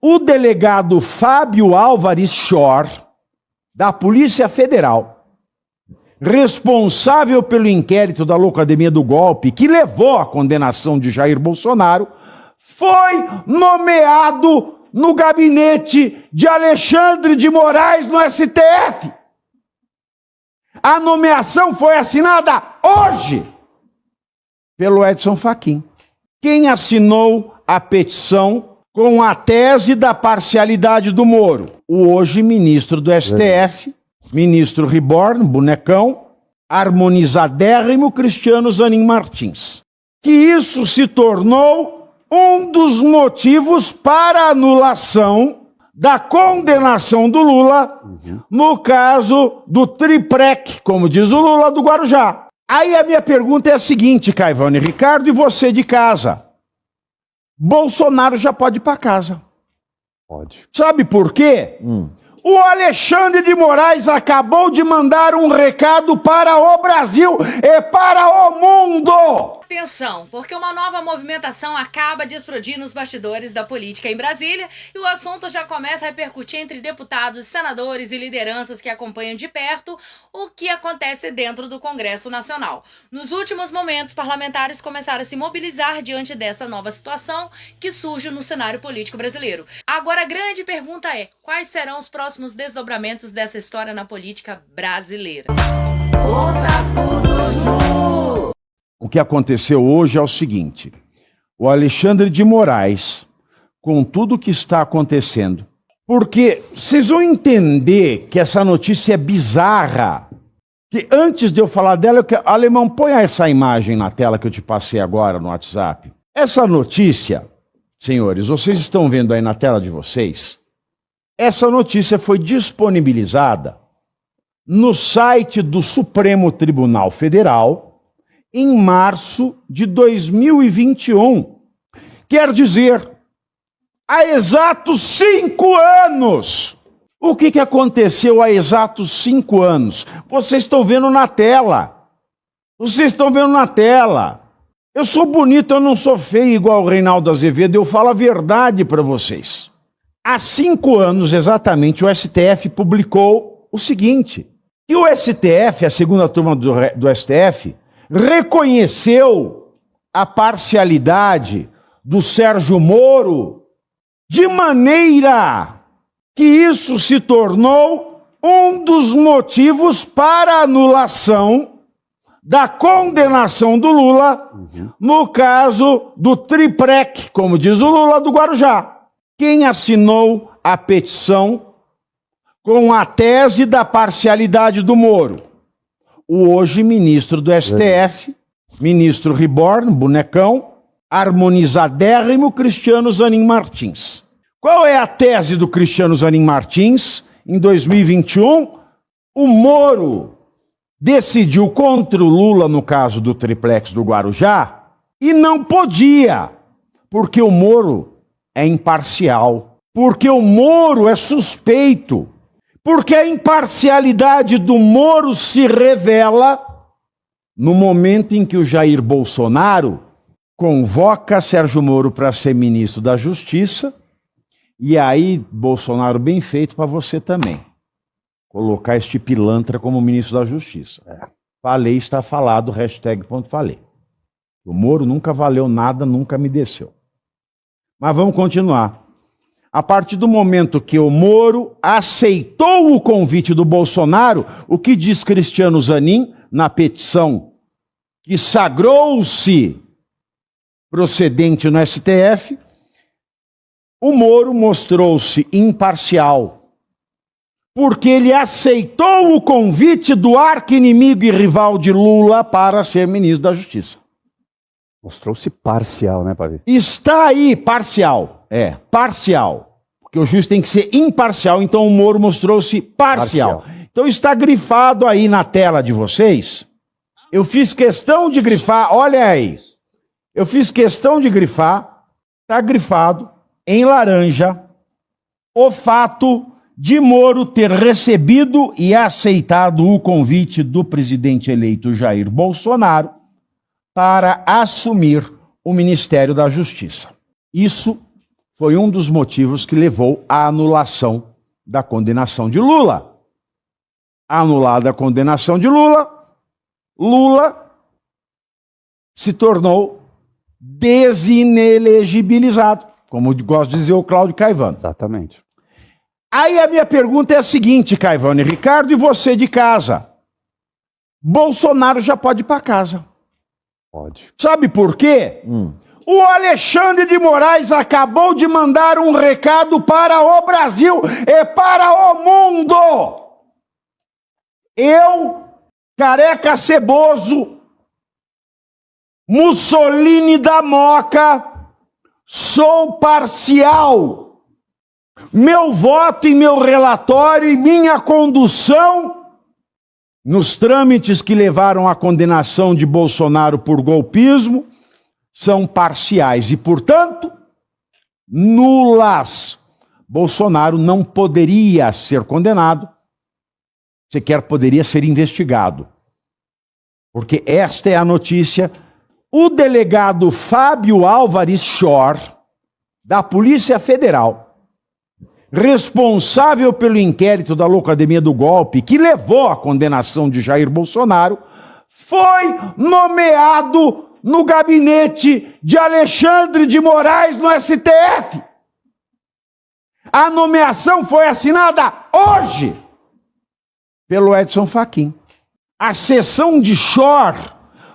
o delegado Fábio Álvares Shor, da Polícia Federal, responsável pelo inquérito da Loucademia do Golpe, que levou à condenação de Jair Bolsonaro, foi nomeado no gabinete de Alexandre de Moraes no STF. A nomeação foi assinada hoje pelo Edson Fachin. Quem assinou a petição com a tese da parcialidade do Moro? O hoje ministro do STF, ministro Reborn, bonecão, harmonizadérrimo Cristiano Zanin Martins. Que isso se tornou um dos motivos para a anulação da condenação do Lula no caso do triprec, como diz o Lula, do Guarujá. Aí a minha pergunta é a seguinte, Caivano e Ricardo, e você de casa. Bolsonaro já pode ir para casa. Pode. Sabe por quê? O Alexandre de Moraes acabou de mandar um recado para o Brasil e para o mundo. Atenção, porque uma nova movimentação acaba de explodir nos bastidores da política em Brasília e o assunto já começa a repercutir entre deputados, senadores e lideranças que acompanham de perto o que acontece dentro do Congresso Nacional. Nos últimos momentos, parlamentares começaram a se mobilizar diante dessa nova situação que surge no cenário político brasileiro. Agora a grande pergunta é, quais serão os próximos desdobramentos dessa história na política brasileira? O que aconteceu hoje é o seguinte: o Alexandre de Moraes, com tudo o que está acontecendo, porque vocês vão entender que essa notícia é bizarra, que antes de eu falar dela, Alemão, põe essa imagem na tela que eu te passei agora no WhatsApp. Essa notícia, senhores, vocês estão vendo aí na tela de vocês, essa notícia foi disponibilizada no site do Supremo Tribunal Federal em março de 2021. Quer dizer, há exatos 5 anos. O que aconteceu há exatos 5 anos? Vocês estão vendo na tela. Vocês estão vendo na tela. Eu sou bonito, eu não sou feio igual o Reinaldo Azevedo, eu falo a verdade para vocês. Há 5 anos, exatamente, o STF publicou o seguinte, que o STF, a segunda turma do STF, reconheceu a parcialidade do Sérgio Moro de maneira que isso se tornou um dos motivos para a anulação da condenação do Lula no caso do triprec, como diz o Lula, do Guarujá. Quem assinou a petição com a tese da parcialidade do Moro? O hoje ministro do STF, ministro Reborn, bonecão, harmonizadérrimo Cristiano Zanin Martins. Qual é a tese do Cristiano Zanin Martins? Em 2021, o Moro decidiu contra o Lula no caso do triplex do Guarujá e não podia, porque o Moro é imparcial, porque o Moro é suspeito. Porque a imparcialidade do Moro se revela no momento em que o Jair Bolsonaro convoca Sérgio Moro para ser ministro da Justiça, e aí, Bolsonaro, bem feito para você também, colocar este pilantra como ministro da Justiça. Falei, está falado, #falei. O Moro nunca valeu nada, nunca me desceu. Mas vamos continuar. A partir do momento que o Moro aceitou o convite do Bolsonaro, o que diz Cristiano Zanin na petição que sagrou-se procedente no STF, o Moro mostrou-se imparcial, porque ele aceitou o convite do arqui-inimigo e rival de Lula para ser ministro da Justiça. Mostrou-se parcial, né, Pavi? Está aí, parcial. Parcial. Porque o juiz tem que ser imparcial, então o Moro mostrou-se parcial. Então está grifado aí na tela de vocês. Eu fiz questão de grifar, olha aí. Eu fiz questão de grifar, está grifado em laranja, o fato de Moro ter recebido e aceitado o convite do presidente eleito Jair Bolsonaro para assumir o Ministério da Justiça. Isso foi um dos motivos que levou à anulação da condenação de Lula. Anulada a condenação de Lula, Lula se tornou desinelegibilizado, como gosta de dizer o Cláudio Caivano. Exatamente. Aí a minha pergunta é a seguinte, Caivano e Ricardo, e você de casa. Bolsonaro já pode ir para casa. Pode. Sabe por quê? O Alexandre de Moraes acabou de mandar um recado para o Brasil e para o mundo. Eu, Careca Ceboso, Mussolini da Moca, sou parcial. Meu voto e meu relatório e minha condução nos trâmites que levaram à condenação de Bolsonaro por golpismo são parciais e, portanto, nulas. Bolsonaro não poderia ser condenado, sequer poderia ser investigado. Porque esta é a notícia. O delegado Fábio Álvares Shor, da Polícia Federal, responsável pelo inquérito da Loucademia do Golpe, que levou à condenação de Jair Bolsonaro, foi nomeado no gabinete de Alexandre de Moraes no STF. A nomeação foi assinada hoje pelo Edson Fachin. A sessão de Shor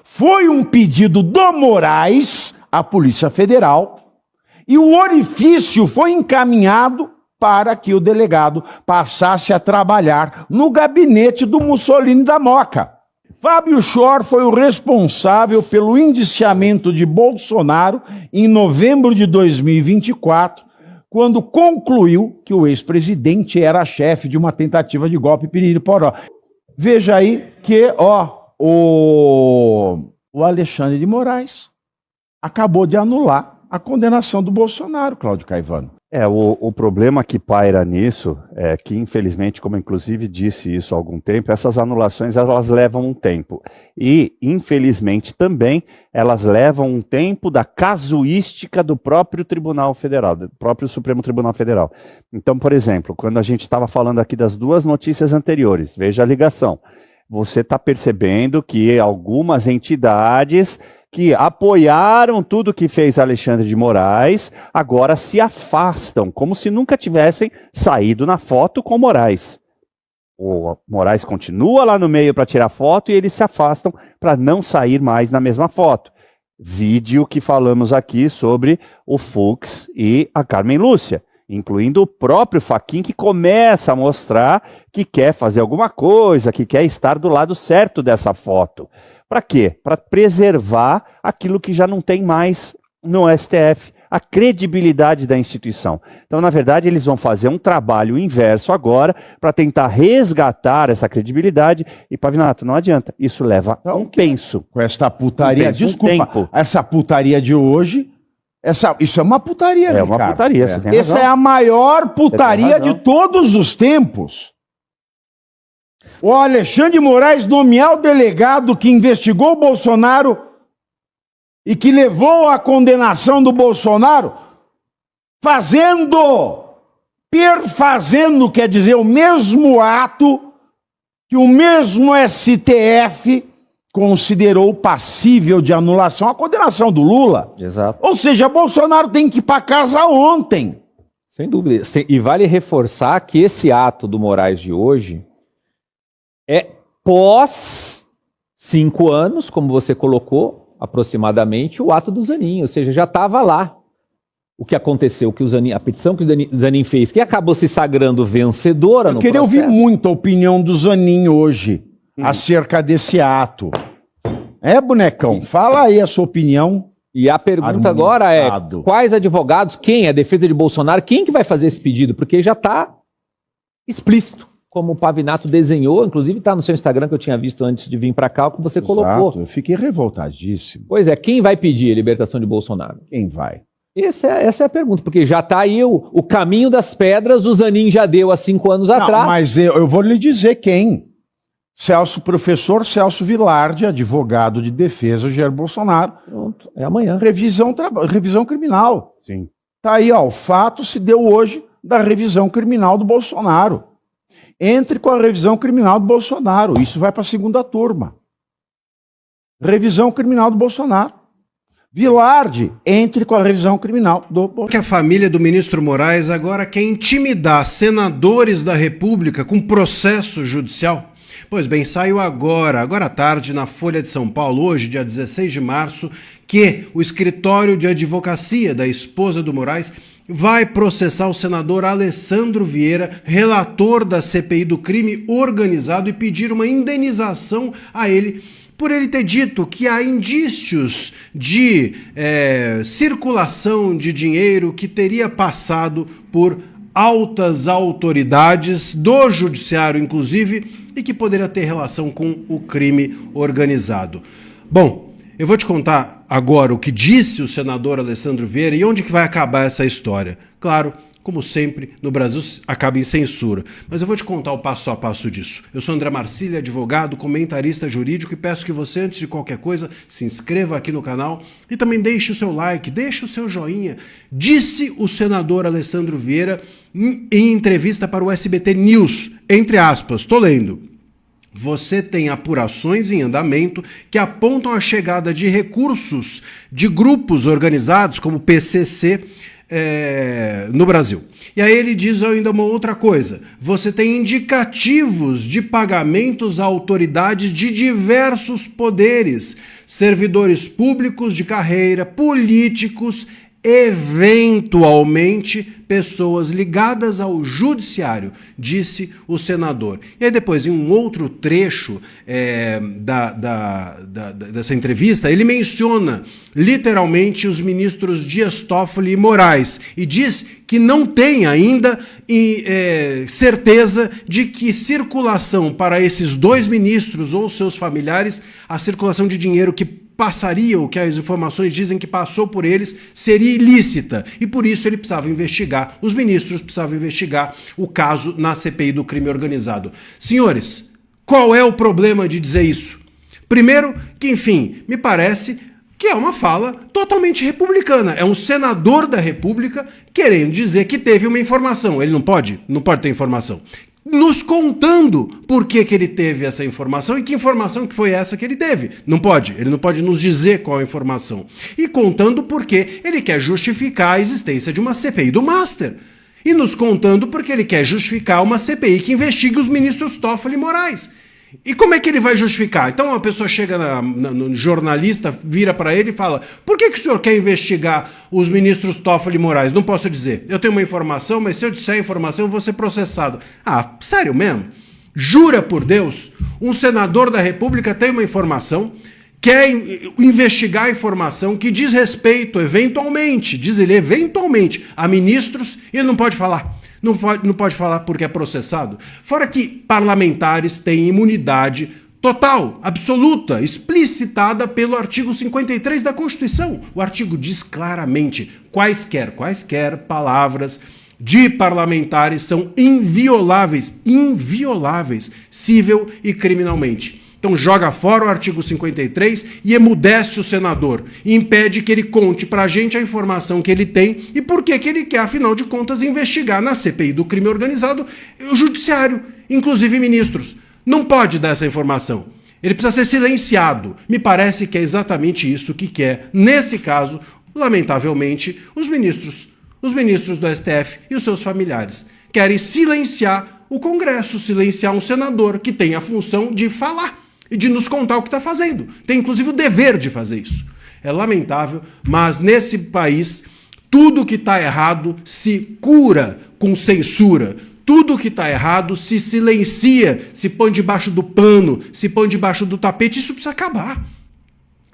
foi um pedido do Moraes à Polícia Federal e o orifício foi encaminhado para que o delegado passasse a trabalhar no gabinete do Mussolini da Moca. Fábio Shor foi o responsável pelo indiciamento de Bolsonaro em novembro de 2024, quando concluiu que o ex-presidente era chefe de uma tentativa de golpe piriri-poró. Veja aí que o Alexandre de Moraes acabou de anular a condenação do Bolsonaro, Cláudio Caivano. O problema que paira nisso é que, infelizmente, como inclusive disse isso há algum tempo, essas anulações elas levam um tempo. E, infelizmente, também elas levam um tempo da casuística do próprio Tribunal Federal, do próprio Supremo Tribunal Federal. Então, por exemplo, quando a gente estava falando aqui das duas notícias anteriores, veja a ligação. Você está percebendo que algumas entidades que apoiaram tudo que fez Alexandre de Moraes, agora se afastam, como se nunca tivessem saído na foto com Moraes. O Moraes continua lá no meio para tirar foto e eles se afastam para não sair mais na mesma foto. Vídeo que falamos aqui sobre o Fux e a Carmen Lúcia, incluindo o próprio Fachin, que começa a mostrar que quer fazer alguma coisa, que quer estar do lado certo dessa foto. Para quê? Para preservar aquilo que já não tem mais no STF, a credibilidade da instituição. Então, na verdade, eles vão fazer um trabalho inverso agora para tentar resgatar essa credibilidade. E, Pavinato, não adianta. Isso leva um penso. Com essa putaria, desculpa, essa putaria de hoje, isso é uma putaria, Ricardo. É uma putaria, você tem razão. Essa é a maior putaria de todos os tempos. O Alexandre de Moraes nomear o delegado que investigou o Bolsonaro e que levou à condenação do Bolsonaro, perfazendo, quer dizer, o mesmo ato que o mesmo STF considerou passível de anulação, a condenação do Lula. Exato. Ou seja, Bolsonaro tem que ir para casa ontem. Sem dúvida. E vale reforçar que esse ato do Moraes de hoje é pós 5 anos, como você colocou, aproximadamente, o ato do Zanin. Ou seja, já estava lá o que aconteceu, a petição que o Zanin fez, que acabou se sagrando vencedora no processo. Eu queria ouvir muito a opinião do Zanin hoje acerca desse ato. Bonecão, fala aí a sua opinião. E a pergunta agora é, quais advogados, quem? A defesa de Bolsonaro, quem que vai fazer esse pedido? Porque já está explícito, como o Pavinato desenhou, inclusive está no seu Instagram, que eu tinha visto antes de vir para cá, o que você colocou. Eu fiquei revoltadíssimo. Pois é, quem vai pedir a libertação de Bolsonaro? Quem vai? Essa é a pergunta, porque já está aí o caminho das pedras, o Zanin já deu há 5 anos atrás. Mas eu vou lhe dizer quem. Professor Celso Vilardi, advogado de defesa de Jair Bolsonaro. Pronto, é amanhã. Revisão criminal. Sim. Tá aí, ó, o fato se deu hoje da revisão criminal do Bolsonaro. Entre com a revisão criminal do Bolsonaro. Isso vai para a segunda turma. Revisão criminal do Bolsonaro. Vilarde, entre com a revisão criminal do Bolsonaro. Que a família do ministro Moraes agora quer intimidar senadores da República com processo judicial? Pois bem, saiu agora à tarde, na Folha de São Paulo, hoje, dia 16 de março, que o escritório de advocacia da esposa do Moraes vai processar o senador Alessandro Vieira, relator da CPI do crime organizado, e pedir uma indenização a ele por ele ter dito que há indícios de circulação de dinheiro que teria passado por altas autoridades do judiciário, inclusive, e que poderia ter relação com o crime organizado. Bom, eu vou te contar agora o que disse o senador Alessandro Vieira e onde que vai acabar essa história. Claro, como sempre, no Brasil acaba em censura. Mas eu vou te contar o passo a passo disso. Eu sou André Marcília, advogado, comentarista jurídico, e peço que você, antes de qualquer coisa, se inscreva aqui no canal e também deixe o seu like, deixe o seu joinha. Disse o senador Alessandro Vieira em entrevista para o SBT News, entre aspas, estou lendo: você tem apurações em andamento que apontam a chegada de recursos de grupos organizados como o PCC no Brasil. E aí ele diz ainda uma outra coisa: você tem indicativos de pagamentos a autoridades de diversos poderes, servidores públicos de carreira, políticos, eventualmente pessoas ligadas ao judiciário, disse o senador. E aí depois, em um outro trecho dessa entrevista, ele menciona literalmente os ministros Dias Toffoli e Moraes e diz que não tem ainda certeza de que circulação para esses dois ministros ou seus familiares, a circulação de dinheiro que passaria, o que as informações dizem que passou por eles, seria ilícita. E por isso ele precisava investigar, os ministros precisavam investigar o caso na CPI do crime organizado. Senhores, qual é o problema de dizer isso? Primeiro, que enfim, me parece que é uma fala totalmente republicana. É um senador da República querendo dizer que teve uma informação. Ele não pode ter informação. Nos contando por que ele teve essa informação e que informação que foi essa que ele teve. Não pode, ele não pode nos dizer qual a informação. E contando porque ele quer justificar a existência de uma CPI do Master. E nos contando porque ele quer justificar uma CPI que investigue os ministros Toffoli e Moraes. E como é que ele vai justificar? Então a pessoa chega no jornalista, vira para ele e fala: por que o senhor quer investigar os ministros Toffoli e Moraes? Não posso dizer. Eu tenho uma informação, mas se eu disser a informação eu vou ser processado. Ah, sério mesmo? Jura por Deus? Um senador da República tem uma informação, quer investigar a informação que diz respeito, eventualmente, diz ele, eventualmente, a ministros, e ele não pode falar. Não pode falar porque é processado. Fora que parlamentares têm imunidade total, absoluta, explicitada pelo artigo 53 da Constituição. O artigo diz claramente: quaisquer palavras de parlamentares são invioláveis, civil e criminalmente. Então joga fora o artigo 53 e emudece o senador, e impede que ele conte pra gente a informação que ele tem e por que ele quer, afinal de contas, investigar na CPI do crime organizado o judiciário, inclusive ministros. Não pode dar essa informação. Ele precisa ser silenciado. Me parece que é exatamente isso que quer, nesse caso, lamentavelmente, os ministros do STF e os seus familiares. Querem silenciar o Congresso, silenciar um senador que tem a função de falar e de nos contar o que está fazendo. Tem, inclusive, o dever de fazer isso. É lamentável, mas nesse país, tudo que está errado se cura com censura. Tudo que está errado se silencia, se põe debaixo do pano, se põe debaixo do tapete. Isso precisa acabar.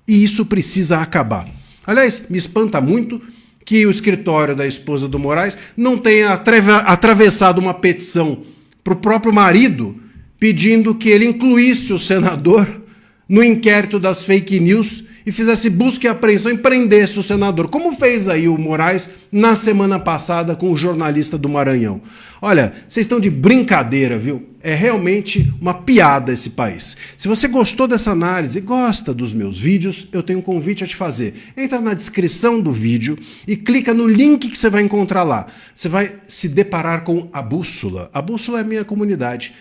E isso precisa acabar. Aliás, me espanta muito que o escritório da esposa do Moraes não tenha atravessado uma petição para o próprio marido, pedindo que ele incluísse o senador no inquérito das fake news e fizesse busca e apreensão e prendesse o senador, como fez aí o Moraes na semana passada com o jornalista do Maranhão. Olha, vocês estão de brincadeira, viu? É realmente uma piada esse país. Se você gostou dessa análise e gosta dos meus vídeos, eu tenho um convite a te fazer. Entra na descrição do vídeo e clica no link que você vai encontrar lá. Você vai se deparar com a Bússola. A Bússola é a minha comunidade.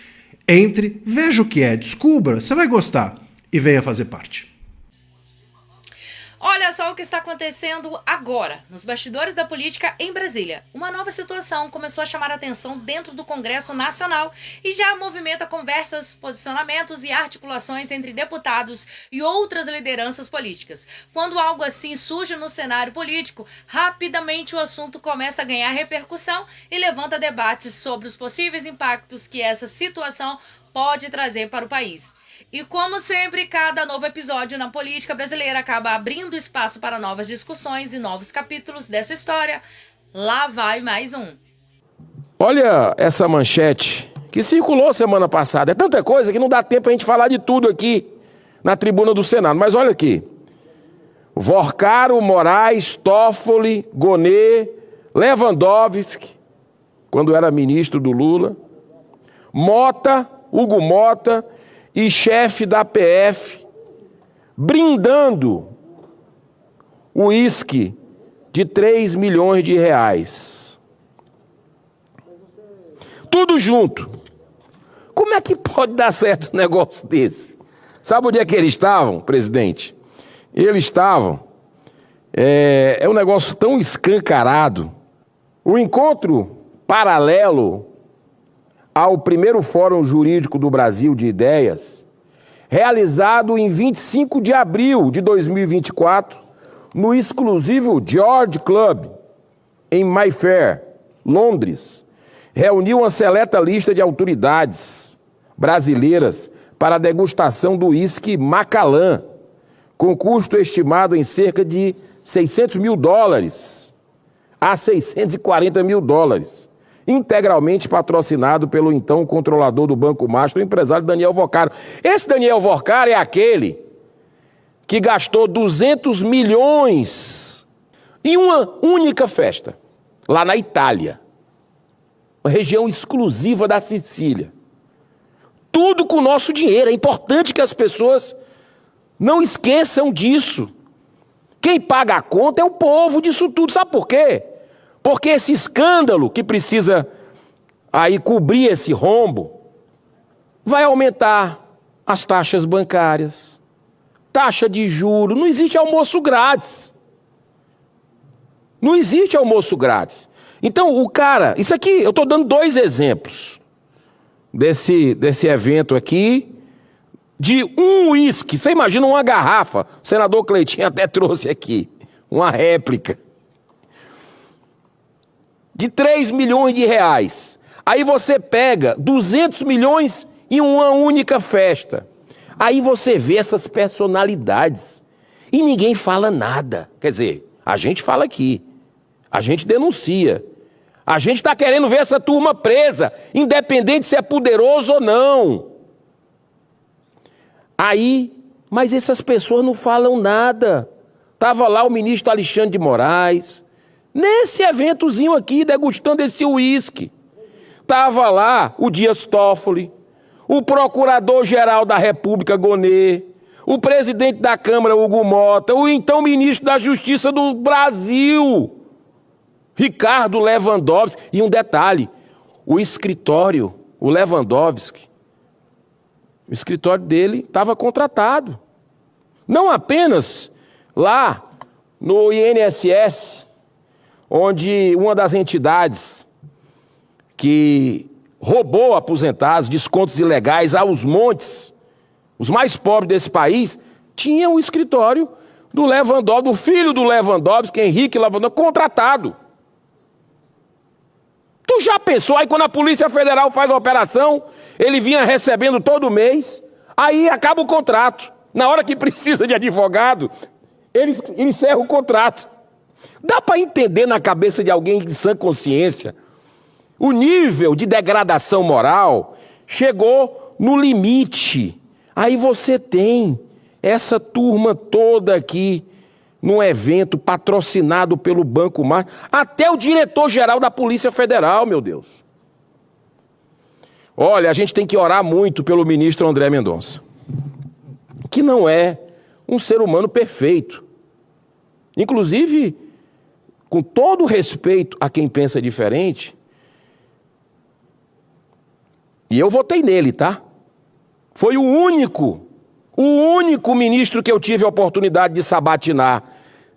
Entre, veja o que é, descubra, você vai gostar e venha fazer parte. Olha só o que está acontecendo agora, nos bastidores da política em Brasília. Uma nova situação começou a chamar a atenção dentro do Congresso Nacional e já movimenta conversas, posicionamentos e articulações entre deputados e outras lideranças políticas. Quando algo assim surge no cenário político, rapidamente o assunto começa a ganhar repercussão e levanta debates sobre os possíveis impactos que essa situação pode trazer para o país. E como sempre, cada novo episódio na política brasileira acaba abrindo espaço para novas discussões e novos capítulos dessa história. Lá vai mais um. Olha essa manchete que circulou semana passada. É tanta coisa que não dá tempo a gente falar de tudo aqui na tribuna do Senado. Mas olha aqui. Vorcaro, Moraes, Toffoli, Gonê, Lewandowski, quando era ministro do Lula, Mota, Hugo Mota e chefe da PF, brindando o uísque de 3 milhões de reais. Tudo junto. Como é que pode dar certo um negócio desse? Sabe onde é que eles estavam, presidente? Eles estavam... É um negócio tão escancarado. O encontro paralelo ao primeiro Fórum Jurídico do Brasil de Ideias, realizado em 25 de abril de 2024, no exclusivo George Club, em Mayfair, Londres, reuniu uma seleta lista de autoridades brasileiras para a degustação do uísque Macallan, com custo estimado em cerca de $600 mil a $640 mil, integralmente patrocinado pelo então controlador do Banco Master, o empresário Daniel Vorcaro. Esse Daniel Vorcaro é aquele que gastou 200 milhões em uma única festa, lá na Itália, uma região exclusiva da Sicília. Tudo com o nosso dinheiro. É importante que as pessoas não esqueçam disso. Quem paga a conta é o povo disso tudo. Sabe por quê? Porque esse escândalo que precisa aí cobrir esse rombo vai aumentar as taxas bancárias, taxa de juros. Não existe almoço grátis. Não existe almoço grátis. Então o cara, isso aqui, eu estou dando 2 exemplos desse evento aqui, de um uísque. Você imagina uma garrafa, o senador Cleitinho até trouxe aqui, uma réplica, de 3 milhões de reais. Aí você pega 200 milhões em uma única festa. Aí você vê essas personalidades e ninguém fala nada. Quer dizer, a gente fala aqui, a gente denuncia, a gente está querendo ver essa turma presa, independente se é poderoso ou não. Aí, mas essas pessoas não falam nada. Estava lá o ministro Alexandre de Moraes, nesse eventozinho aqui, degustando esse uísque. Estava lá o Dias Toffoli, o procurador-geral da República, Gonê, o presidente da Câmara, Hugo Mota, o então ministro da Justiça do Brasil, Ricardo Lewandowski. E um detalhe, o escritório, o Lewandowski, o escritório dele estava contratado. Não apenas lá no INSS, onde uma das entidades que roubou aposentados, descontos ilegais aos montes, os mais pobres desse país, tinha o escritório do Lewandowski, do filho do Lewandowski, Henrique Lewandowski, contratado. Tu já pensou, aí quando a Polícia Federal faz a operação, ele vinha recebendo todo mês, aí acaba o contrato. Na hora que precisa de advogado, ele encerra o contrato. Dá para entender na cabeça de alguém de sã consciência? O nível de degradação moral chegou no limite. Aí você tem Essa turma toda aqui, num evento patrocinado pelo Banco Mar, até o diretor-geral da Polícia Federal, meu Deus. Olha, a gente tem que orar muito pelo ministro André Mendonça, que não é um ser humano perfeito. Inclusive, com todo o respeito a quem pensa diferente, e eu votei nele, tá? Foi o único ministro que eu tive a oportunidade de sabatinar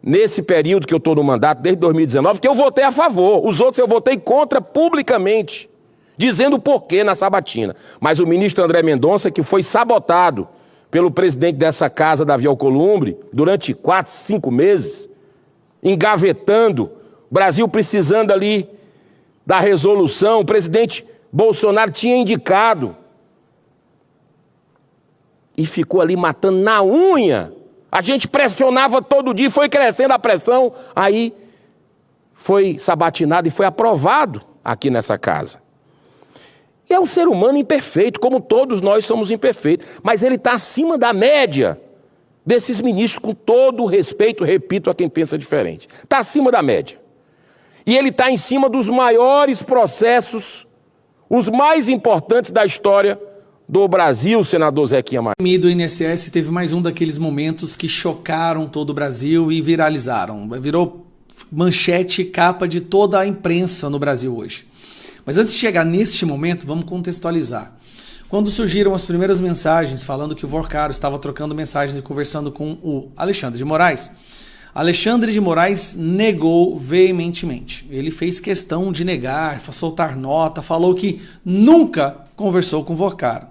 nesse período que eu estou no mandato, desde 2019, que eu votei a favor. Os outros eu votei contra publicamente, dizendo o porquê na sabatina. Mas o ministro André Mendonça, que foi sabotado pelo presidente dessa casa, Davi Alcolumbre, durante 4, 5 meses, engavetando, o Brasil precisando ali da resolução, o presidente Bolsonaro tinha indicado e ficou ali matando na unha. A gente pressionava todo dia, foi crescendo a pressão, aí foi sabatinado e foi aprovado aqui nessa casa. E é um ser humano imperfeito, como todos nós somos imperfeitos, mas ele está acima da média desses ministros, com todo o respeito, repito, a quem pensa diferente. Está acima da média. E ele está em cima dos maiores processos, os mais importantes da história do Brasil, senador Zequinha Maia. Do INSS teve mais um daqueles momentos que chocaram todo o Brasil e viralizaram. Virou manchete, capa de toda a imprensa no Brasil hoje. Mas antes de chegar neste momento, vamos contextualizar. Quando surgiram as primeiras mensagens falando que o Vorcaro estava trocando mensagens e conversando com o Alexandre de Moraes, Alexandre de Moraes negou veementemente. Ele fez questão de negar, soltar nota, falou que nunca conversou com o Vorcaro.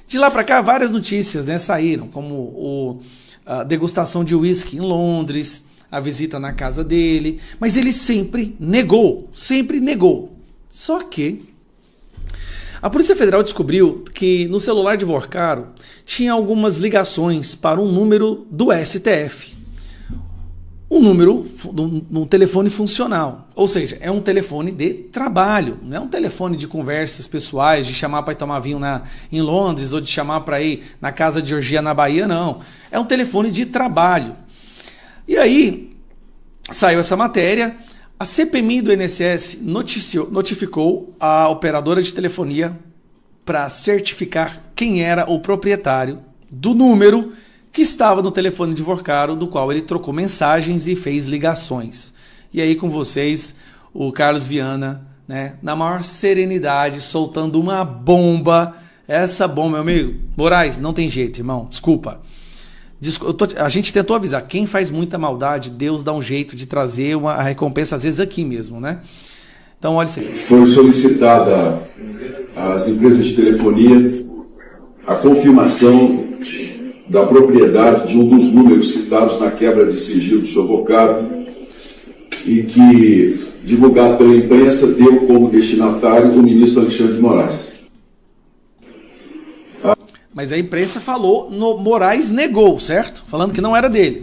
De lá para cá, várias notícias, né, saíram, como a degustação de uísque em Londres, a visita na casa dele, mas ele sempre negou. Só que a Polícia Federal descobriu que no celular de Vorcaro tinha algumas ligações para um número do STF. Um número, um telefone funcional, ou seja, é um telefone de trabalho, não é um telefone de conversas pessoais, de chamar para ir tomar vinho em Londres ou de chamar para ir na casa de orgia na Bahia, não. É um telefone de trabalho. E aí, saiu essa matéria, a CPMI do INSS notificou a operadora de telefonia para certificar quem era o proprietário do número que estava no telefone de Vorcaro, do qual ele trocou mensagens e fez ligações. E aí com vocês, o Carlos Viana, né, na maior serenidade, soltando uma bomba. Essa bomba, meu amigo, Moraes, não tem jeito, irmão, desculpa. A gente tentou avisar, quem faz muita maldade, Deus dá um jeito de trazer a recompensa, às vezes aqui mesmo, né? Então, olha isso aí. Foi solicitada às empresas de telefonia a confirmação da propriedade de um dos números citados na quebra de sigilo do Sr. Vorcaro e que, divulgado pela imprensa, deu como destinatário o ministro Alexandre de Moraes. Mas a imprensa falou, Moraes negou, certo? Falando que não era dele.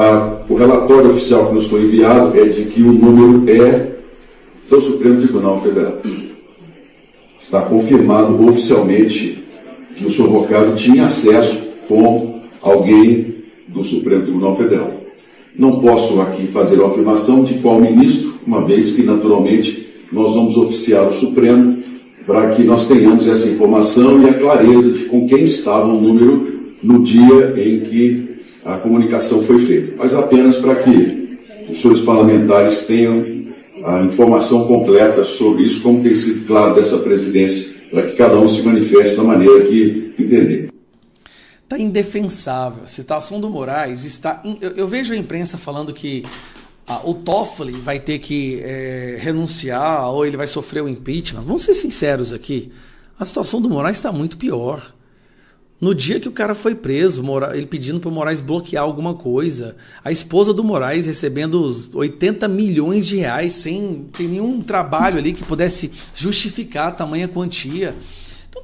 O relatório oficial que nos foi enviado é de que o número é do Supremo Tribunal Federal. Está confirmado oficialmente que o Sr. Vorcaro tinha acesso com alguém do Supremo Tribunal Federal. Não posso aqui fazer a afirmação de qual ministro, uma vez que, naturalmente, nós vamos oficiar o Supremo para que nós tenhamos essa informação e a clareza de com quem estava o número no dia em que a comunicação foi feita. Mas apenas para que os senhores parlamentares tenham a informação completa sobre isso, como tem sido claro dessa presidência, para que cada um se manifeste da maneira que entender. Está indefensável. A situação do Moraes está... Eu vejo a imprensa falando que o Toffoli vai ter que renunciar ou ele vai sofrer o impeachment. Vamos ser sinceros aqui. A situação do Moraes está muito pior. No dia que o cara foi preso, ele pedindo para o Moraes bloquear alguma coisa, a esposa do Moraes recebendo 80 milhões de reais sem ter nenhum trabalho ali que pudesse justificar a tamanha quantia. Então,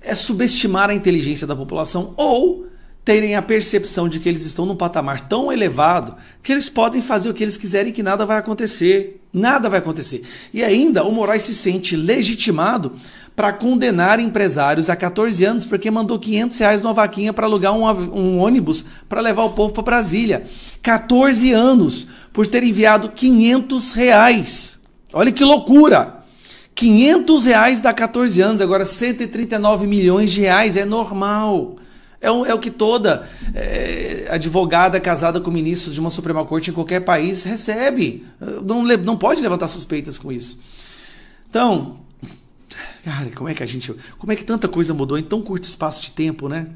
é subestimar a inteligência da população ou terem a percepção de que eles estão num patamar tão elevado que eles podem fazer o que eles quiserem e que nada vai acontecer. Nada vai acontecer. E ainda o Moraes se sente legitimado para condenar empresários a 14 anos porque mandou R$500 numa vaquinha para alugar um ônibus para levar o povo para Brasília. 14 anos por ter enviado R$500. Olha que loucura! R$500 dá 14 anos, agora 139 milhões de reais é normal. É o que toda advogada casada com ministro de uma Suprema Corte em qualquer país recebe. Não pode levantar suspeitas com isso. Então, cara, como é que tanta coisa mudou em tão curto espaço de tempo, né?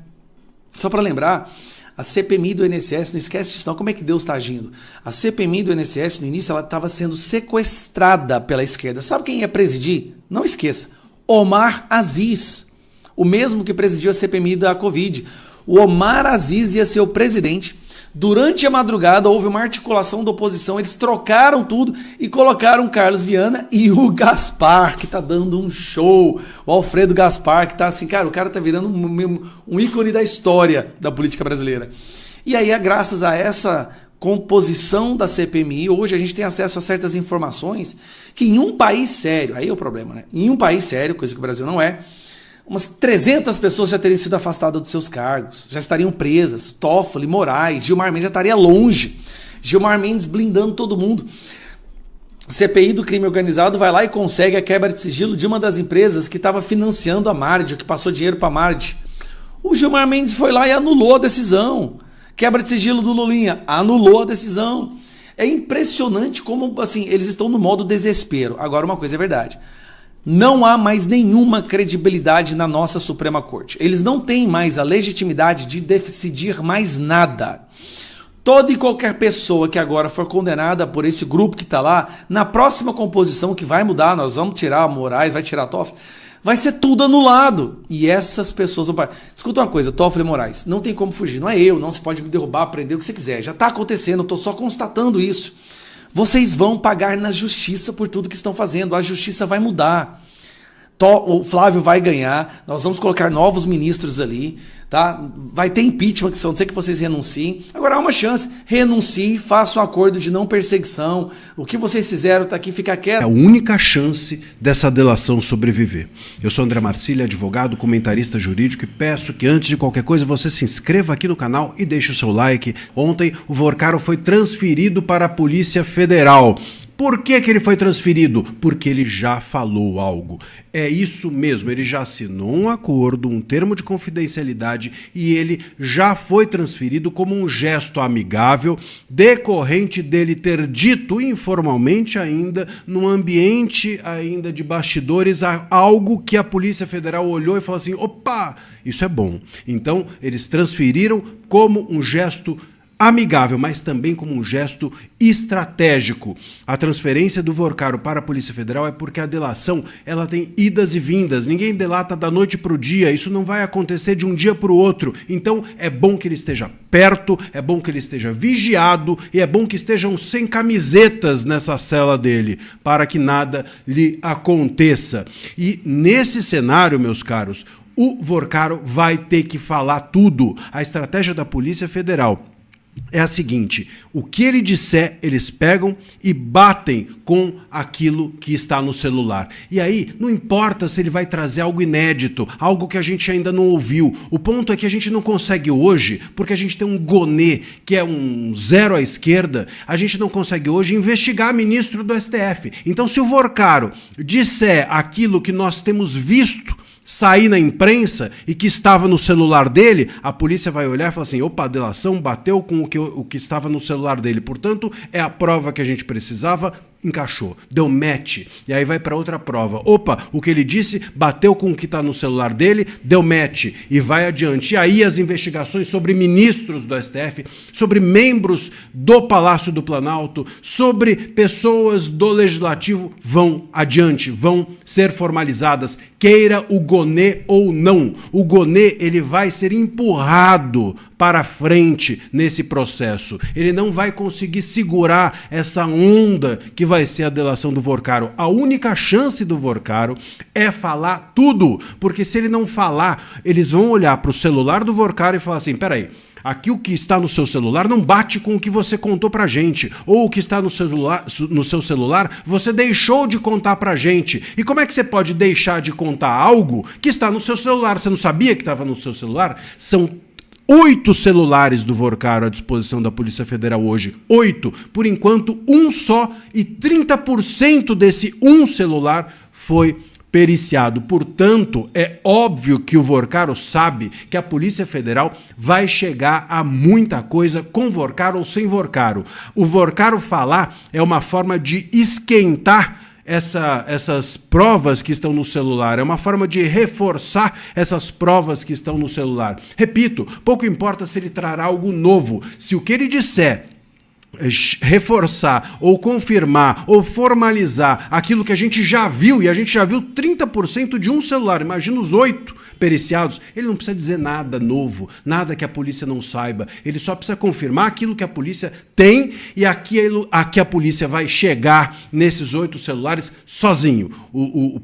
Só para lembrar, a CPMI do INSS, não esquece disso não, como é que Deus está agindo? A CPMI do INSS, no início, ela estava sendo sequestrada pela esquerda. Sabe quem ia presidir? Não esqueça, Omar Aziz, o mesmo que presidiu a CPMI da Covid. O Omar Aziz ia ser o presidente. Durante a madrugada houve uma articulação da oposição, eles trocaram tudo e colocaram o Carlos Viana e o Gaspar, que tá dando um show. O Alfredo Gaspar, que tá assim, cara, o cara tá virando um ícone da história da política brasileira. E aí, graças a essa composição da CPMI, hoje a gente tem acesso a certas informações que em um país sério, aí é o problema, né? Em um país sério, coisa que o Brasil não é, umas 300 pessoas já teriam sido afastadas dos seus cargos, já estariam presas. Toffoli, Moraes, Gilmar Mendes já estaria longe. Gilmar Mendes blindando todo mundo. CPI do crime organizado vai lá e consegue a quebra de sigilo de uma das empresas que estava financiando a Mardi, que passou dinheiro para a Mardi. O Gilmar Mendes foi lá e anulou a decisão. Quebra de sigilo do Lulinha, anulou a decisão. É impressionante como assim, eles estão no modo desespero. Agora, uma coisa é verdade. Não há mais nenhuma credibilidade na nossa Suprema Corte. Eles não têm mais a legitimidade de decidir mais nada. Toda e qualquer pessoa que agora for condenada por esse grupo que está lá, na próxima composição que vai mudar, nós vamos tirar Moraes, vai tirar Toffoli, vai ser tudo anulado. E essas pessoas vão... Escuta uma coisa, Toffoli e Moraes, não tem como fugir. Não é eu, não se pode me derrubar, prender o que você quiser. Já está acontecendo, eu estou só constatando isso. Vocês vão pagar na justiça por tudo que estão fazendo. A justiça vai mudar. O Flávio vai ganhar. Nós vamos colocar novos ministros ali. Tá? Vai ter impeachment, que não sei que vocês renunciem. Agora há uma chance. Renuncie, façam um acordo de não perseguição. O que vocês fizeram está aqui, fica quieto. É a única chance dessa delação sobreviver. Eu sou André Marcília, advogado, comentarista jurídico, e peço que antes de qualquer coisa você se inscreva aqui no canal e deixe o seu like. Ontem o Vorcaro foi transferido para a Polícia Federal. Por que ele foi transferido? Porque ele já falou algo. É isso mesmo, ele já assinou um acordo, um termo de confidencialidade, e ele já foi transferido como um gesto amigável, decorrente dele ter dito informalmente ainda, num ambiente ainda de bastidores, algo que a Polícia Federal olhou e falou assim, opa, isso é bom. Então, eles transferiram como um gesto amigável, mas também como um gesto estratégico. A transferência do Vorcaro para a Polícia Federal é porque a delação ela tem idas e vindas. Ninguém delata da noite para o dia, isso não vai acontecer de um dia para o outro. Então é bom que ele esteja perto, é bom que ele esteja vigiado e é bom que estejam sem camisetas nessa cela dele, para que nada lhe aconteça. E nesse cenário, meus caros, o Vorcaro vai ter que falar tudo. A estratégia da Polícia Federal é a seguinte, o que ele disser, eles pegam e batem com aquilo que está no celular. E aí, não importa se ele vai trazer algo inédito, algo que a gente ainda não ouviu. O ponto é que a gente não consegue hoje, porque a gente tem um Gonê, que é um zero à esquerda, a gente não consegue hoje investigar ministro do STF. Então, se o Vorcaro disser aquilo que nós temos visto sair na imprensa e que estava no celular dele, a polícia vai olhar e falar assim, opa, a delação bateu com o que estava no celular dele, portanto, é a prova que a gente precisava, encaixou, deu match, e aí vai para outra prova. Opa, o que ele disse bateu com o que está no celular dele, deu match, e vai adiante. E aí as investigações sobre ministros do STF, sobre membros do Palácio do Planalto, sobre pessoas do Legislativo vão adiante, vão ser formalizadas, queira o Gonê ou não. O Gonê, ele vai ser empurrado para frente nesse processo. Ele não vai conseguir segurar essa onda que vai ser a delação do Vorcaro. A única chance do Vorcaro é falar tudo, porque se ele não falar, eles vão olhar para o celular do Vorcaro e falar assim, peraí, aqui o que está no seu celular não bate com o que você contou pra gente, ou o que está no seu celular você deixou de contar pra gente. E como é que você pode deixar de contar algo que está no seu celular? Você não sabia que estava no seu celular? São 8 celulares do Vorcaro à disposição da Polícia Federal hoje. 8. Por enquanto, um só, e 30% desse um celular foi periciado. Portanto, é óbvio que o Vorcaro sabe que a Polícia Federal vai chegar a muita coisa com Vorcaro ou sem Vorcaro. O Vorcaro falar é uma forma de esquentar essas provas que estão no celular, é uma forma de reforçar essas provas que estão no celular. Repito, pouco importa se ele trará algo novo, se o que ele disser reforçar ou confirmar ou formalizar aquilo que a gente já viu, e a gente já viu 30% de um celular, imagina os 8 periciados, ele não precisa dizer nada novo, nada que a polícia não saiba, ele só precisa confirmar aquilo que a polícia tem e aquilo a que a polícia vai chegar nesses 8 celulares sozinho.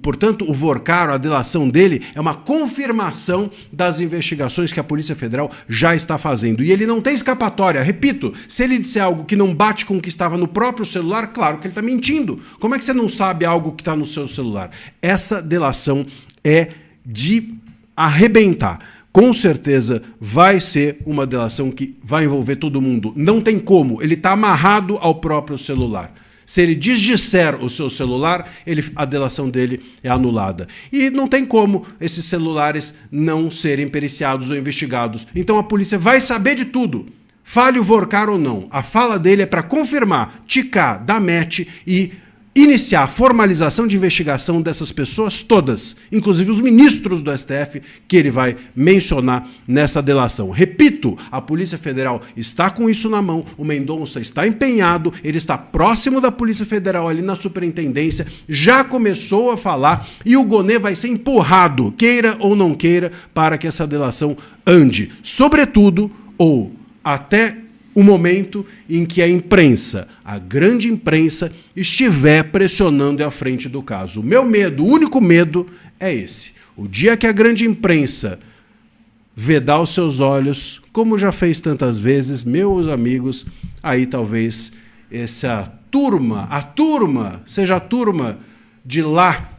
Portanto, o Vorcaro, a delação dele é uma confirmação das investigações que a Polícia Federal já está fazendo, e ele não tem escapatória. Repito, se ele disser algo que não bate com o que estava no próprio celular, claro que ele está mentindo. Como é que você não sabe algo que está no seu celular? Essa delação é de arrebentar. Com certeza vai ser uma delação que vai envolver todo mundo. Não tem como, ele está amarrado ao próprio celular. Se ele desdisser o seu celular, a delação dele é anulada. E não tem como esses celulares não serem periciados ou investigados. Então a polícia vai saber de tudo. Fale o Vorcaro ou não. A fala dele é para confirmar, ticar, dar match e iniciar a formalização de investigação dessas pessoas todas, inclusive os ministros do STF, que ele vai mencionar nessa delação. Repito, a Polícia Federal está com isso na mão, o Mendonça está empenhado, ele está próximo da Polícia Federal ali na superintendência, já começou a falar e o Gonê vai ser empurrado, queira ou não queira, para que essa delação ande. Sobretudo, ou até o momento em que a imprensa, a grande imprensa, estiver pressionando à frente do caso. O meu medo, o único medo, é esse. O dia que a grande imprensa vedar os seus olhos, como já fez tantas vezes, meus amigos, aí talvez essa turma, seja a turma de lá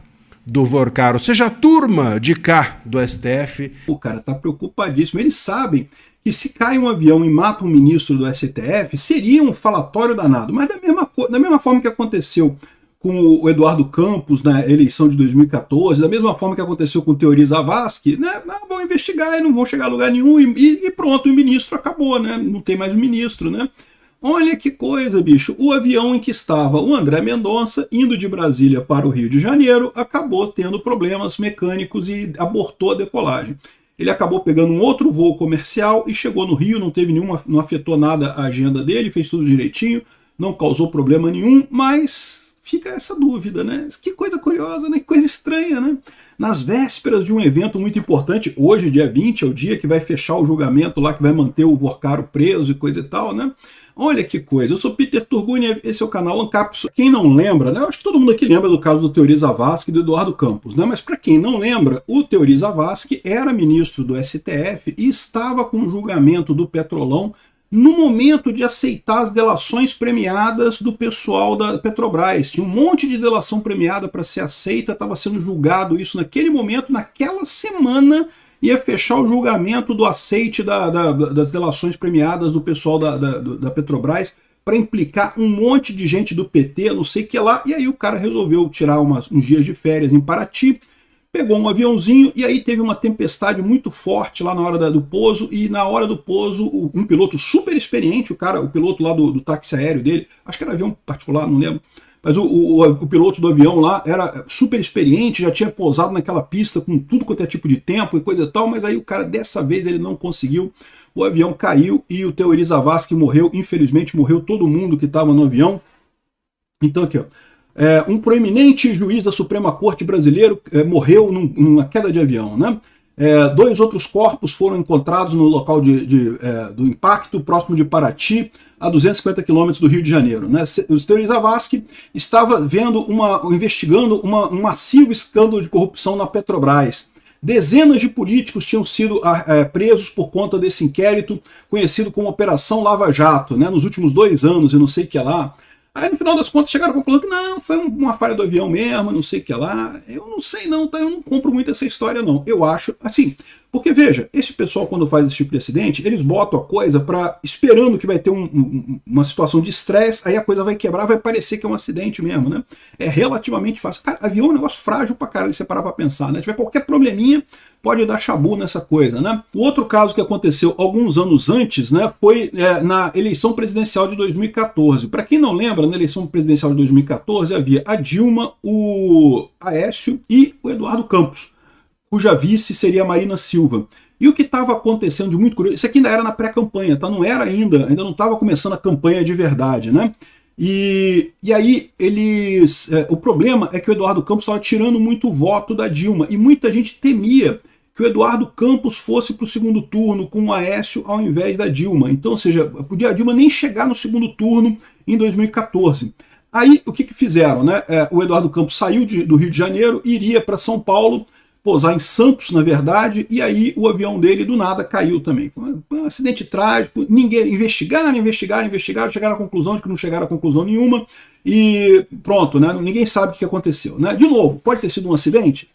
do Vorcaro, seja a turma de cá do STF. O cara tá preocupadíssimo. Eles sabem que se cai um avião e mata um ministro do STF, seria um falatório danado. Mas da mesma forma que aconteceu com o Eduardo Campos na eleição de 2014, da mesma forma que aconteceu com o Teori Zavascki, né? Vão investigar e não vão chegar a lugar nenhum e pronto, o ministro acabou, né? Não tem mais um ministro, né? Olha que coisa, bicho. O avião em que estava o André Mendonça, indo de Brasília para o Rio de Janeiro, acabou tendo problemas mecânicos e abortou a decolagem. Ele acabou pegando um outro voo comercial e chegou no Rio, não afetou nada a agenda dele, fez tudo direitinho, não causou problema nenhum, mas fica essa dúvida, né? Que coisa curiosa, né? Que coisa estranha, né? Nas vésperas de um evento muito importante, hoje, dia 20, é o dia que vai fechar o julgamento lá, que vai manter o Vorcaro preso e coisa e tal, né? Olha que coisa. Eu sou Peter Turguni, esse é o canal Ancapso. Quem não lembra, né? Eu acho que todo mundo aqui lembra do caso do Teori Zavascki e do Eduardo Campos, né? Mas para quem não lembra, o Teori Zavascki era ministro do STF e estava com o julgamento do Petrolão no momento de aceitar as delações premiadas do pessoal da Petrobras. Tinha um monte de delação premiada para ser aceita, estava sendo julgado isso naquele momento, naquela semana ia fechar o julgamento do aceite das delações premiadas do pessoal da Petrobras para implicar um monte de gente do PT, não sei o que lá, e aí o cara resolveu tirar uns dias de férias em Paraty, pegou um aviãozinho e aí teve uma tempestade muito forte lá na hora do pouso, e na hora do pouso um piloto super experiente, o piloto lá do táxi aéreo dele, acho que era avião particular, não lembro, mas o piloto do avião lá era super experiente, já tinha pousado naquela pista com tudo quanto é tipo de tempo e coisa e tal, mas aí o cara dessa vez ele não conseguiu, o avião caiu e o Teori Zavascki morreu, infelizmente morreu todo mundo que estava no avião. Então aqui, ó. Um proeminente juiz da Suprema Corte brasileiro morreu numa queda de avião, né? 2 outros corpos foram encontrados no local do impacto, próximo de Paraty, a 250 quilômetros do Rio de Janeiro, né? O Teori Zavascki estava investigando um massivo escândalo de corrupção na Petrobras. Dezenas de políticos tinham sido presos por conta desse inquérito, conhecido como Operação Lava Jato, né, nos últimos 2 anos e não sei o que lá. Aí no final das contas chegaram à conclusão que não, foi uma falha do avião mesmo, não sei o que lá. Eu não sei não, tá? Eu não compro muito essa história não. Eu acho, assim, porque veja, esse pessoal quando faz esse tipo de acidente, eles botam a coisa esperando que vai ter uma situação de estresse, aí a coisa vai quebrar, vai parecer que é um acidente mesmo, né? É relativamente fácil. Cara, avião é um negócio frágil pra caralho, você parar pra pensar, né? Se tiver qualquer probleminha, pode dar chabu nessa coisa, né? O outro caso que aconteceu alguns anos antes, né, foi na eleição presidencial de 2014. Para quem não lembra, na eleição presidencial de 2014 havia a Dilma, o Aécio e o Eduardo Campos, cuja vice seria a Marina Silva. E o que estava acontecendo de muito curioso, isso aqui ainda era na pré-campanha, tá? Não era ainda não estava começando a campanha de verdade, né? E aí eles... o problema é que o Eduardo Campos estava tirando muito voto da Dilma, e muita gente temia que o Eduardo Campos fosse para o segundo turno com o Aécio ao invés da Dilma. Então, ou seja, podia a Dilma nem chegar no segundo turno em 2014. Aí, o que fizeram, né? O Eduardo Campos saiu do Rio de Janeiro, iria para São Paulo, pousar em Santos, na verdade, e aí o avião dele do nada caiu também. Foi um acidente trágico, ninguém investigaram, chegaram à conclusão de que não chegaram a conclusão nenhuma, e pronto, né? Ninguém sabe o que aconteceu, né? De novo, pode ter sido um acidente?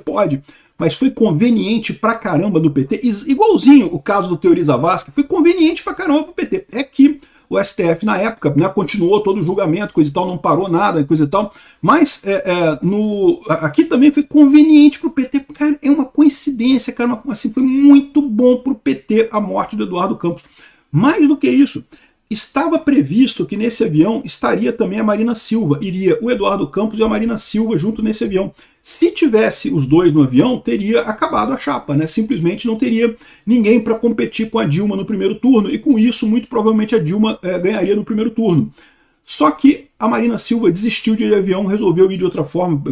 Pode, mas foi conveniente pra caramba do PT, igualzinho o caso do Teori Zavascki, foi conveniente pra caramba pro PT. É que o STF, na época, né, continuou todo o julgamento, coisa e tal, não parou nada, coisa e tal, mas aqui também foi conveniente para o PT. Cara, é uma coincidência, cara, assim, foi muito bom para o PT a morte do Eduardo Campos. Mais do que isso, estava previsto que nesse avião estaria também a Marina Silva, iria o Eduardo Campos e a Marina Silva junto nesse avião. Se tivesse os dois no avião, teria acabado a chapa, né? Simplesmente não teria ninguém para competir com a Dilma no primeiro turno, e com isso, muito provavelmente a Dilma ganharia no primeiro turno. Só que a Marina Silva desistiu de ir de avião, resolveu ir de outra forma,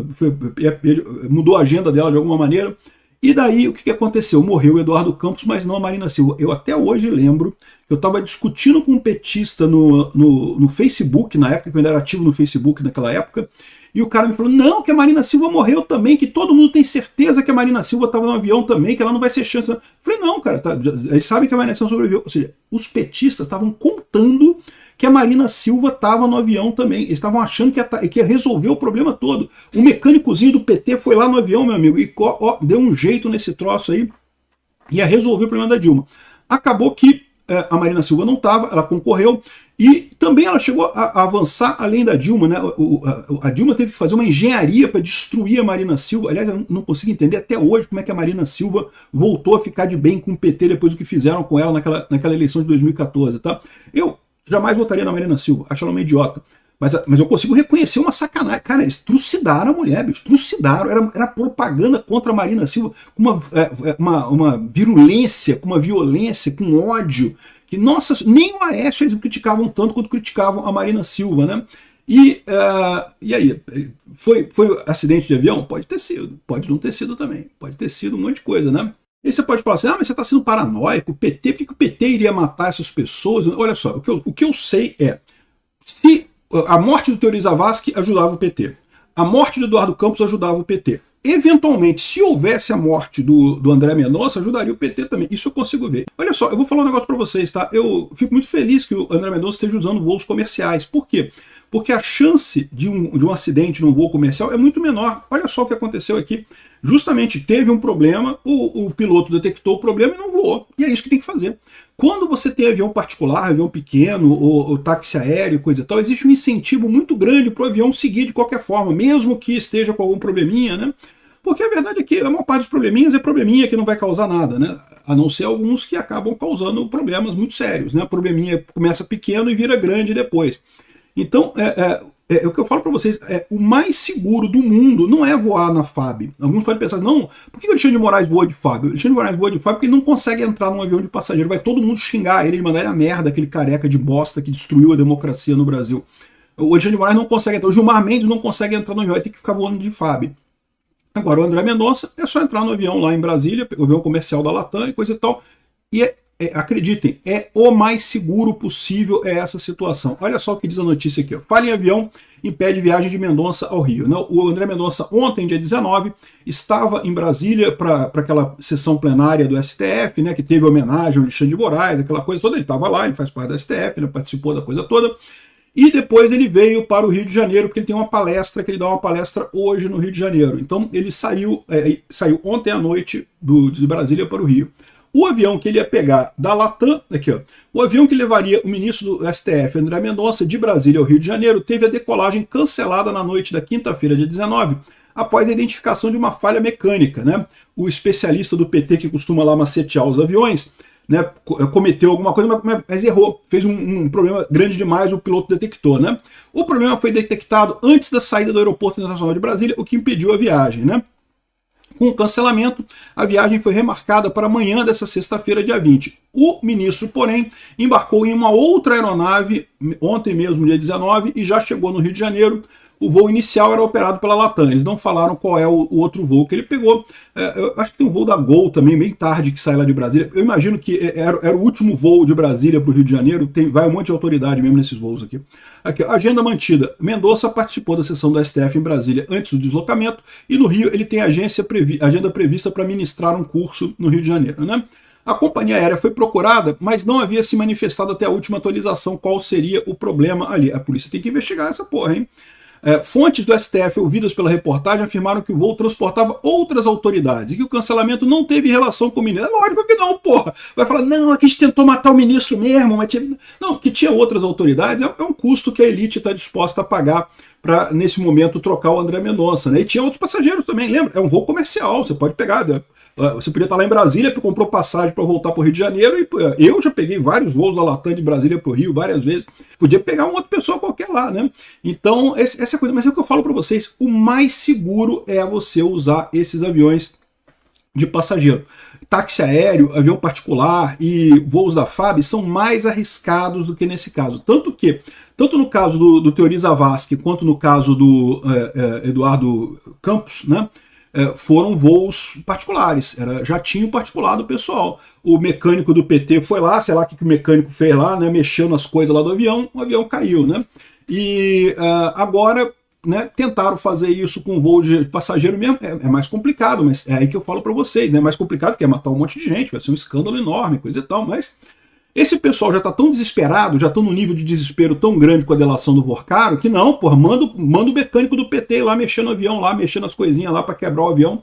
mudou a agenda dela de alguma maneira, e daí o que aconteceu? Morreu o Eduardo Campos, mas não a Marina Silva. Eu até hoje lembro que eu estava discutindo com um petista no Facebook, na época que eu ainda era ativo no Facebook naquela época, e o cara me falou, não, que a Marina Silva morreu também, que todo mundo tem certeza que a Marina Silva estava no avião também, que ela não vai ser chance. Eu falei, não, cara, eles sabem que a Marina Silva sobreviveu. Ou seja, os estavam contando que a Marina Silva estava no avião também. Eles estavam achando que ia resolver o problema todo. O mecânicozinho do PT foi lá no avião, meu amigo, e deu um jeito nesse troço aí, ia resolver o problema da Dilma. Acabou que a Marina Silva não estava, ela concorreu, e também ela chegou a avançar além da Dilma, né? A Dilma teve que fazer uma engenharia para destruir a Marina Silva. Aliás, eu não consigo entender até hoje como é que a Marina Silva voltou a ficar de bem com o PT depois do que fizeram com ela naquela eleição de 2014, tá? Eu jamais votaria na Marina Silva, acho ela uma idiota. Mas eu consigo reconhecer uma sacanagem. Cara, eles trucidaram a mulher, bicho, trucidaram. Era propaganda contra a Marina Silva, com uma virulência, com uma violência, com ódio, que, nossa, nem o Aécio eles criticavam tanto quanto criticavam a Marina Silva, né? E aí, foi acidente de avião? Pode ter sido, pode não ter sido também, pode ter sido um monte de coisa, né? E você pode falar assim, mas você está sendo paranoico, o PT, por que o PT iria matar essas pessoas? Olha só, o que eu sei é, se a morte do Teori Zavascki ajudava o PT, a morte do Eduardo Campos ajudava o PT. Eventualmente, se houvesse a morte do André Mendonça, ajudaria o PT também. Isso eu consigo ver. Olha só, eu vou falar um negócio para vocês, tá? Eu fico muito feliz que o André Mendonça esteja usando voos comerciais. Por quê? Porque a chance de um acidente num voo comercial é muito menor. Olha só o que aconteceu aqui. Justamente teve um problema, o piloto detectou o problema e não voou. E é isso que tem que fazer. Quando você tem avião particular, avião pequeno, ou táxi aéreo, coisa e tal, existe um incentivo muito grande para o avião seguir de qualquer forma, mesmo que esteja com algum probleminha, né? Porque a verdade é que a maior parte dos probleminhas é probleminha que não vai causar nada, né? A não ser alguns que acabam causando problemas muito sérios, né? A probleminha começa pequeno e vira grande depois. Então, o que eu falo para vocês, o mais seguro do mundo não é voar na FAB. Alguns podem pensar, não, por que o Alexandre de Moraes voa de FAB? O Alexandre de Moraes voa de FAB porque ele não consegue entrar num avião de passageiro. Vai todo mundo xingar ele, mandar ele a merda, aquele careca de bosta que destruiu a democracia no Brasil. O Alexandre de Moraes não consegue entrar, o Gilmar Mendes não consegue entrar no avião, vai ter que ficar voando de FAB. Agora, o André Mendonça é só entrar no avião lá em Brasília, o avião comercial da Latam e coisa e tal. E acreditem, é o mais seguro possível essa situação. Olha só o que diz a notícia aqui. Ó. Falha em avião impede viagem de Mendonça ao Rio. Né? O André Mendonça, ontem, dia 19, estava em Brasília para aquela sessão plenária do STF, né, que teve homenagem ao Alexandre de Moraes, aquela coisa toda. Ele estava lá, ele faz parte do STF, né, participou da coisa toda. E depois ele veio para o Rio de Janeiro, porque ele tem uma palestra, que ele dá uma palestra hoje no Rio de Janeiro. Então ele saiu ontem à noite de Brasília para o Rio. O avião que ele ia pegar da Latam, aqui ó, o avião que levaria o ministro do STF, André Mendonça, de Brasília ao Rio de Janeiro, teve a decolagem cancelada na noite da quinta-feira, dia 19, após a identificação de uma falha mecânica, né? O especialista do PT que costuma lá macetear os aviões, né, cometeu alguma coisa, mas errou, fez um problema grande demais, o piloto detectou, né? O problema foi detectado antes da saída do Aeroporto Internacional de Brasília, o que impediu a viagem, né? Com o cancelamento, a viagem foi remarcada para amanhã dessa sexta-feira, dia 20. O ministro, porém, embarcou em uma outra aeronave ontem mesmo, dia 19, e já chegou no Rio de Janeiro. O voo inicial era operado pela Latam. Eles não falaram qual é o outro voo que ele pegou. Eu acho que tem um voo da Gol também, bem tarde, que sai lá de Brasília. Eu imagino que era o último voo de Brasília para o Rio de Janeiro. Vai um monte de autoridade mesmo nesses voos aqui. Aqui, agenda mantida. Mendonça participou da sessão do STF em Brasília antes do deslocamento, e no Rio ele tem agenda prevista para ministrar um curso no Rio de Janeiro, né? A companhia aérea foi procurada, mas não havia se manifestado até a última atualização qual seria o problema ali. A polícia tem que investigar essa porra, hein? Fontes do STF ouvidas pela reportagem afirmaram que o voo transportava outras autoridades e que o cancelamento não teve relação com o ministro. É lógico que não, porra. Vai falar, não, aqui a gente tentou matar o ministro mesmo. Mas não, que tinha outras autoridades, é um custo que a elite está disposta a pagar para, nesse momento, trocar o André Mendonça, né? E tinha outros passageiros também, lembra? É um voo comercial, você pode pegar. Você podia estar lá em Brasília, comprou passagem para voltar para o Rio de Janeiro, e eu já peguei vários voos da Latam de Brasília para o Rio várias vezes. Podia pegar uma outra pessoa qualquer lá, né? Então, essa coisa. Mas é o que eu falo para vocês, o mais seguro é você usar esses aviões de passageiro. Táxi aéreo, avião particular e voos da FAB são mais arriscados do que nesse caso. Tanto no caso do Teori Zavascki, quanto no caso do Eduardo Campos, né? Foram voos particulares, era jatinho particular do pessoal. O mecânico do PT foi lá, sei lá o que o mecânico fez lá, né, mexeu nas coisas lá do avião, o avião caiu, né? E agora, né, tentaram fazer isso com voo de passageiro mesmo, é mais complicado, mas é aí que eu falo para vocês, né? É mais complicado porque é matar um monte de gente, vai ser um escândalo enorme, coisa e tal, mas esse pessoal já está tão desesperado, já estão num nível de desespero tão grande com a delação do Vorcaro, que não, porra, manda o mecânico do PT lá mexendo no avião, lá mexendo as coisinhas lá para quebrar o avião.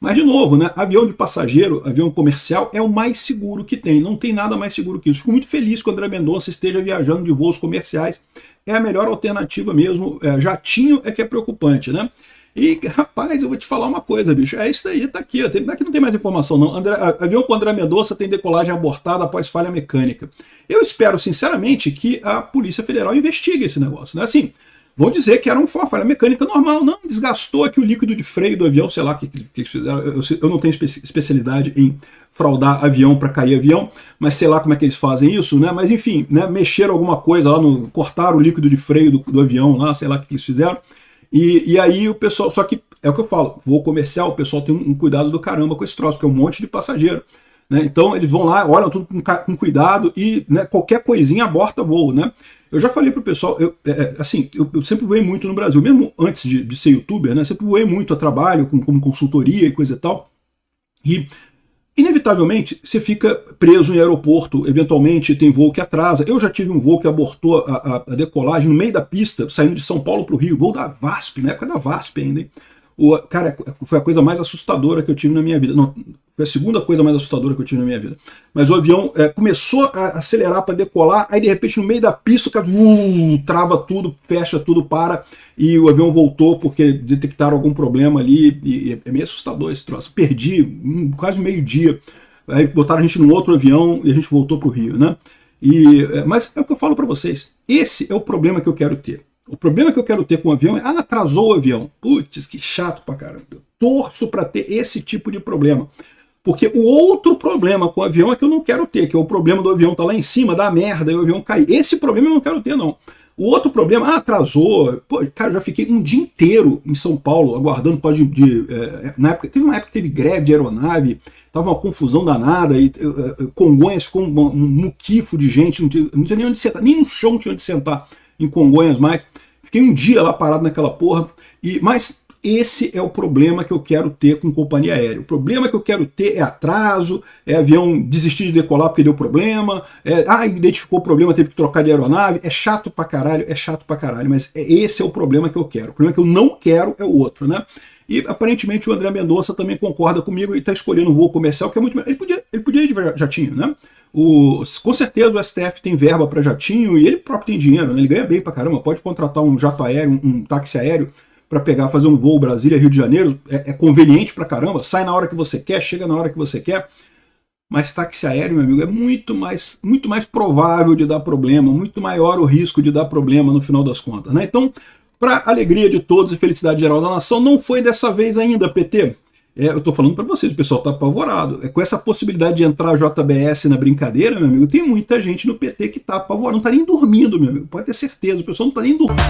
Mas, de novo, né, avião de passageiro, avião comercial, é o mais seguro que tem. Não tem nada mais seguro que isso. Fico muito feliz que o André Mendonça esteja viajando de voos comerciais. É a melhor alternativa mesmo. Jatinho é que é preocupante, né? E, rapaz, eu vou te falar uma coisa, bicho. É isso aí, tá aqui. Aqui não tem mais informação, não. Avião com André Mendonça tem decolagem abortada após falha mecânica. Eu espero, sinceramente, que a Polícia Federal investigue esse negócio, né? Assim, vão dizer que era uma falha mecânica normal. Não, desgastou aqui o líquido de freio do avião, sei lá o que fizeram. Eu não tenho especialidade em fraudar avião para cair avião, mas sei lá como é que eles fazem isso, né? Mas, enfim, né, mexeram alguma coisa lá, cortaram o líquido de freio do avião lá, sei lá o que eles fizeram. E aí o pessoal, só que é o que eu falo, voo comercial, o pessoal tem um cuidado do caramba com esse troço, porque é um monte de passageiro, né? Então eles vão lá, olham tudo com cuidado e, né, qualquer coisinha aborta voo, né? Eu já falei pro pessoal, eu sempre voei muito no Brasil, mesmo antes de ser youtuber, né? Sempre voei muito a trabalho, como consultoria e coisa e tal, e inevitavelmente você fica preso em aeroporto, eventualmente tem voo que atrasa. Eu já tive um voo que abortou a decolagem no meio da pista, saindo de São Paulo para o Rio, voo da VASP, na época da VASP ainda, hein? Cara, foi a coisa mais assustadora que eu tive na minha vida. Não, foi a segunda coisa mais assustadora que eu tive na minha vida. Mas o avião começou a acelerar para decolar, aí de repente no meio da pista o cara trava tudo, fecha tudo, para, e o avião voltou porque detectaram algum problema ali, e é meio assustador esse troço. Perdi quase meio-dia, aí botaram a gente num outro avião e a gente voltou para o Rio, né? Mas é o que eu falo para vocês, esse é o problema que eu quero ter. O problema que eu quero ter com o avião é, atrasou o avião. Putz, que chato pra caramba. Eu torço para ter esse tipo de problema. Porque o outro problema com o avião é que eu não quero ter, que é o problema do avião tá lá em cima, dá merda, e o avião cai. Esse problema eu não quero ter, não. O outro problema, atrasou. Pô, cara, eu já fiquei um dia inteiro em São Paulo, aguardando na época, teve uma época que teve greve de aeronave, tava uma confusão danada, e Congonhas ficou um muquifo de gente, não tinha nem onde sentar, nem no chão tinha onde sentar em Congonhas mais. Fiquei um dia lá parado naquela porra, mas esse é o problema que eu quero ter com companhia aérea. O problema que eu quero ter é atraso, é avião desistir de decolar porque deu problema, identificou o problema, teve que trocar de aeronave. É chato pra caralho, mas esse é o problema que eu quero. O problema que eu não quero é o outro, né? E aparentemente o André Mendonça também concorda comigo e está escolhendo um voo comercial que é muito melhor. Ele podia ir de jatinho, né? Com certeza o STF tem verba para jatinho e ele próprio tem dinheiro, né? Ele ganha bem pra caramba, pode contratar um jato aéreo, um táxi aéreo para pegar, fazer um voo Brasília-Rio de Janeiro, é conveniente pra caramba, sai na hora que você quer, chega na hora que você quer. Mas táxi aéreo, meu amigo, é muito mais provável de dar problema, muito maior o risco de dar problema no final das contas, né? Então, para alegria de todos e felicidade geral da nação, não foi dessa vez ainda, PT. Eu tô falando para vocês, o pessoal tá apavorado. Com essa possibilidade de entrar a JBS na brincadeira, meu amigo, tem muita gente no PT que tá apavorado, não tá nem dormindo, meu amigo. Pode ter certeza, o pessoal não tá nem dormindo.